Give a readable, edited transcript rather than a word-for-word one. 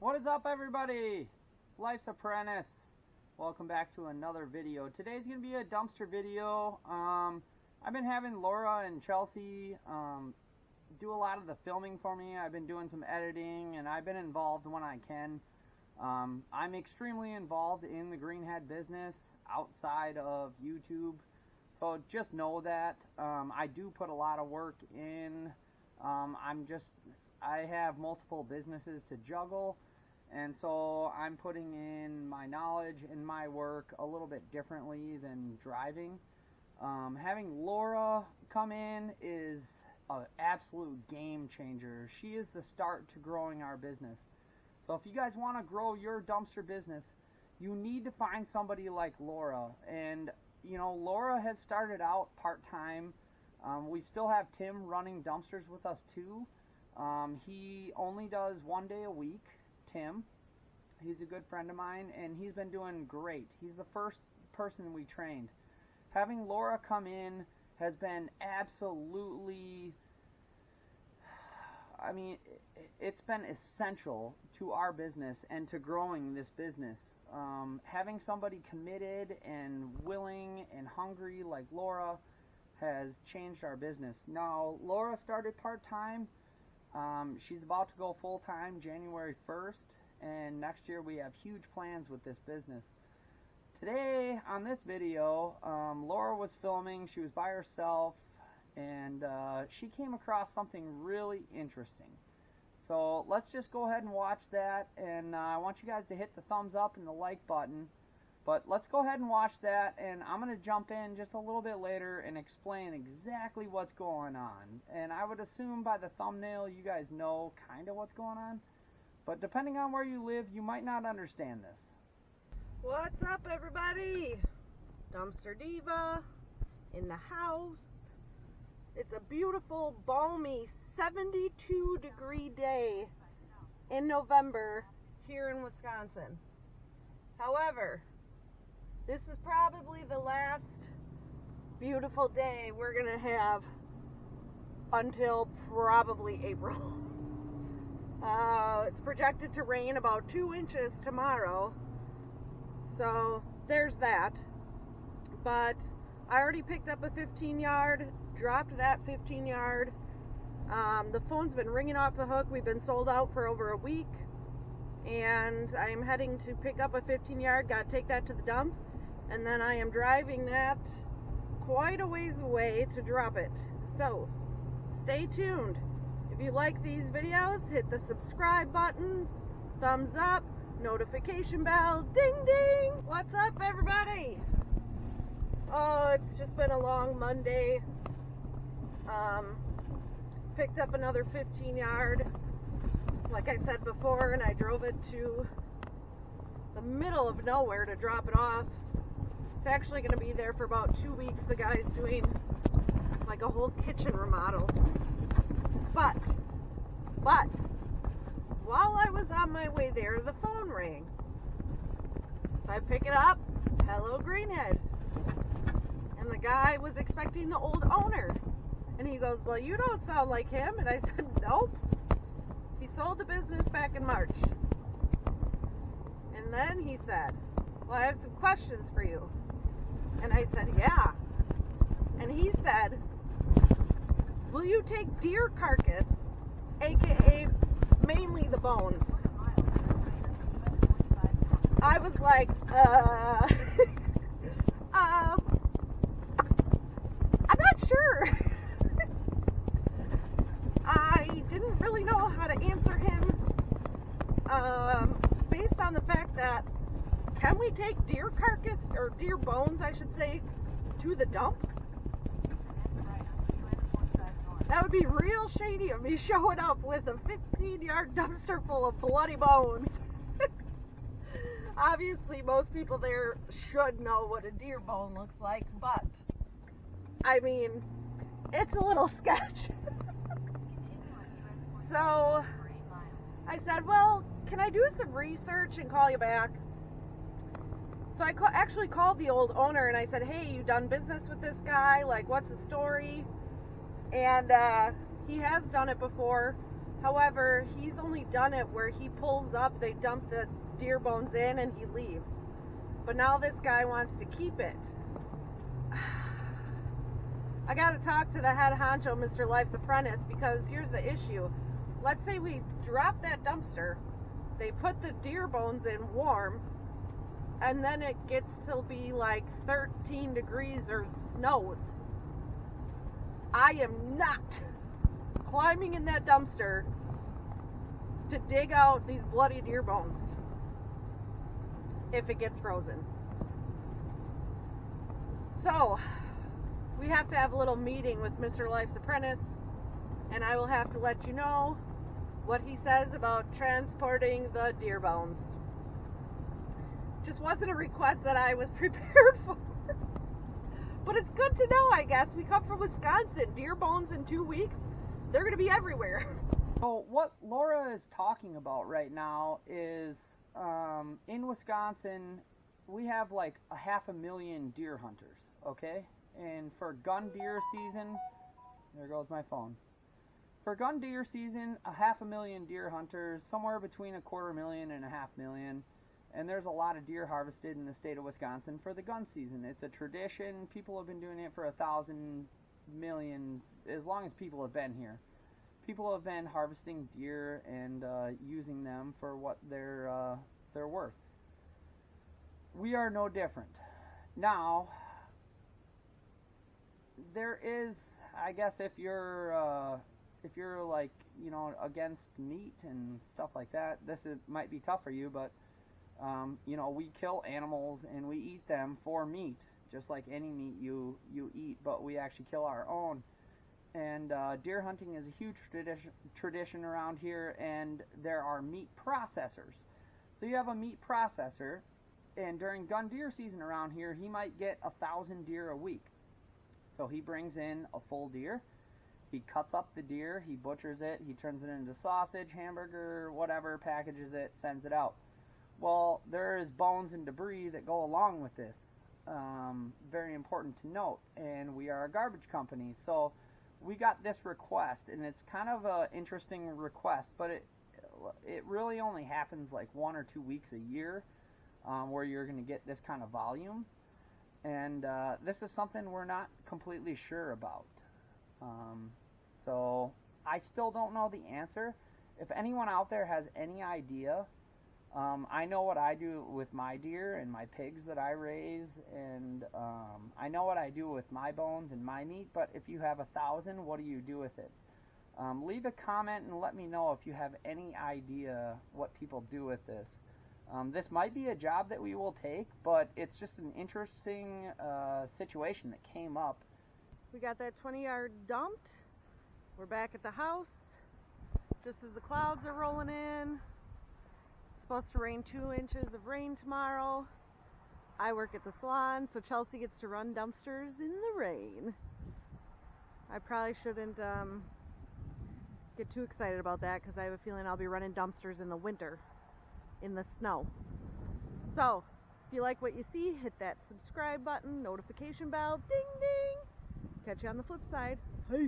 What is up, everybody? Life's Apprentice. Welcome back to another video. Today's going to be a dumpster video. I've been having Laura and Chelsea do a lot of the filming for me. I've been doing some editing, and I've been involved when I can. I'm extremely involved in the greenhead business outside of YouTube, so just know that. I do put a lot of work in. I have multiple businesses to juggle, and so I'm putting in my knowledge and my work a little bit differently than driving. Having Laura come in is an absolute game changer. She is the start to growing our business. So if you guys want to grow your dumpster business, you need to find somebody like Laura. And you know, Laura has started out part-time. We still have Tim running dumpsters with us too. He only does 1 day a week, Tim. He's a good friend of mine, and he's been doing great. He's the first person we trained. Having Laura come in has been absolutely, I mean, it's been essential to our business and to growing this business. Having somebody committed and willing and hungry like Laura has changed our business. Now, Laura started part-time. She's about to go full-time January 1st, and next year we have huge plans with this business. Today, on this video, Laura was filming. She was by herself, and she came across something really interesting. So let's just go ahead and watch that, and I want you guys to hit the thumbs up and the like button. But let's go ahead and watch that, and I'm going to jump in just a little bit later and explain exactly what's going on. And I would assume by the thumbnail you guys know kind of what's going on. But depending on where you live, you might not understand this. What's up, everybody? Dumpster Diva in the house. It's a beautiful, balmy 72-degree day in November here in Wisconsin. However, this is probably the last beautiful day we're going to have until probably April. It's projected to rain about 2 inches tomorrow, so there's that. But I already picked up a 15-yard, dropped that 15-yard. The phone's been ringing off the hook. We've been sold out for over a week, and I'm heading to pick up a 15-yard. Got to take that to the dump, and then I am driving that quite a ways away to drop it. So stay tuned. If you like these videos, hit the subscribe button, thumbs up, notification bell, ding ding. What's up, everybody? Oh, it's just been a long Monday. Picked up another 15-yard, like I said before, and I drove it to the middle of nowhere to drop it off. It's actually going to be there for about 2 weeks. The guy's doing like a whole kitchen remodel. But while I was on my way there, the phone rang. So I pick it up. Hello, Greenhead. And the guy was expecting the old owner. And he goes, well, you don't sound like him. And I said, nope. He sold the business back in March. And then he said, well, I have some questions for you. And I said, yeah. And he said, will you take deer carcass, aka mainly the bones? I was like, I'm not sure. I didn't really know how to answer him, based on the fact that, can we take deer carcass, or deer bones, I should say, to the dump? That would be real shady of me showing up with a 15-yard dumpster full of bloody bones. Obviously, most people there should know what a deer bone looks like, but, I mean, it's a little sketch. So, I said, well, can I do some research and call you back? So I actually called the old owner and I said, hey, you done business with this guy? Like, what's the story? And he has done it before. However, he's only done it where he pulls up, they dump the deer bones in, and he leaves. But now this guy wants to keep it. I gotta talk to the head honcho, Mr. Life's Apprentice, because here's the issue. Let's say we drop that dumpster, they put the deer bones in warm, and then it gets to be like 13 degrees or snows. I am not climbing in that dumpster to dig out these bloody deer bones if it gets frozen. So, we have to have a little meeting with Mr. Life's Apprentice, and I will have to let you know what he says about transporting the deer bones. Just wasn't a request that I was prepared for. But it's good to know, I guess. We come from Wisconsin. Deer bones in 2 weeks, they're going to be everywhere. So what Laura is talking about right now is in Wisconsin, we have like 500,000 deer hunters, okay? And for gun deer season, there goes my phone. For gun deer season, 500,000 deer hunters, somewhere between 250,000 and 500,000. And there's a lot of deer harvested in the state of Wisconsin for the gun season. It's a tradition. People have been doing it for 1,000 million, as long as people have been here. People have been harvesting deer and using them for what they're worth. We are no different. Now, there is, I guess, if you're like, you know, against meat and stuff like that, might be tough for you, but you know, we kill animals and we eat them for meat, just like any meat you eat, but we actually kill our own. And deer hunting is a huge tradition around here, and there are meat processors. So you have a meat processor, and during gun deer season around here, he might get 1,000 deer a week. So he brings in a full deer, he cuts up the deer, he butchers it, he turns it into sausage, hamburger, whatever, packages it, sends it out. Well, there is bones and debris that go along with this. Very important to note. And we are a garbage company, so we got this request, and it's kind of an interesting request, but it really only happens like 1 or 2 weeks a year where you're going to get this kind of volume. And this is something we're not completely sure about. So I still don't know the answer. If anyone out there has any idea, I know what I do with my deer and my pigs that I raise, and I know what I do with my bones and my meat, but if you have 1,000, what do you do with it? Leave a comment and let me know if you have any idea what people do with this. This might be a job that we will take, but it's just an interesting situation that came up. We got that 20-yard dumped. We're back at the house just as the clouds are rolling in. It's supposed to rain 2 inches of rain tomorrow. I work at the salon, so Chelsea gets to run dumpsters in the rain. I probably shouldn't get too excited about that, because I have a feeling I'll be running dumpsters in the winter, in the snow. So, if you like what you see, hit that subscribe button, notification bell, ding ding. Catch you on the flip side. Peace.